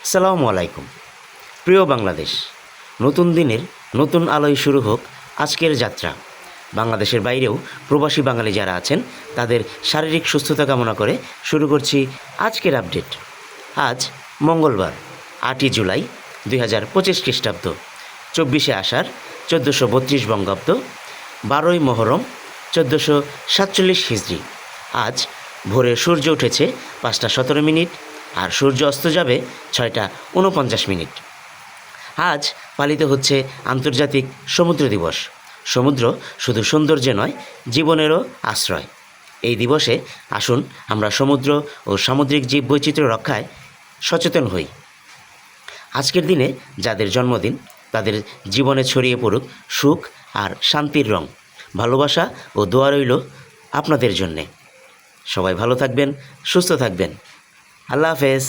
আসসালামু আলাইকুম। প্রিয় বাংলাদেশ, নতুন দিনের নতুন আলোয় শুরু হোক আজকের যাত্রা। বাংলাদেশের বাইরেও প্রবাসী বাঙালি যারা আছেন তাদের শারীরিক সুস্থতা কামনা করে শুরু করছি আজকের আপডেট। আজ মঙ্গলবার 8ই জুলাই 2025 খ্রিস্টাব্দ, 24শে আষাঢ় 1432 বঙ্গাব্দ, 12ই মহরম 1447 হিজরি। আজ ভোরে সূর্য উঠেছে 5টা 17 মিনিট আর সূর্য অস্ত যাবে 6টা 49 মিনিট। আজ পালিত হচ্ছে আন্তর্জাতিক সমুদ্র দিবস। সমুদ্র শুধু সৌন্দর্যে নয়, জীবনেরও আশ্রয়। এই দিবসে আসুন আমরা সমুদ্র ও সামুদ্রিক জীববৈচিত্র্য রক্ষায় সচেতন হই। আজকের দিনে যাদের জন্মদিন তাদের জীবনে ছড়িয়ে পড়ুক সুখ আর শান্তির রং। ভালোবাসা ও দোয়া রইল আপনাদের জন্যে। সবাই ভালো থাকবেন, সুস্থ থাকবেন। আল্লাহ হাফেজ।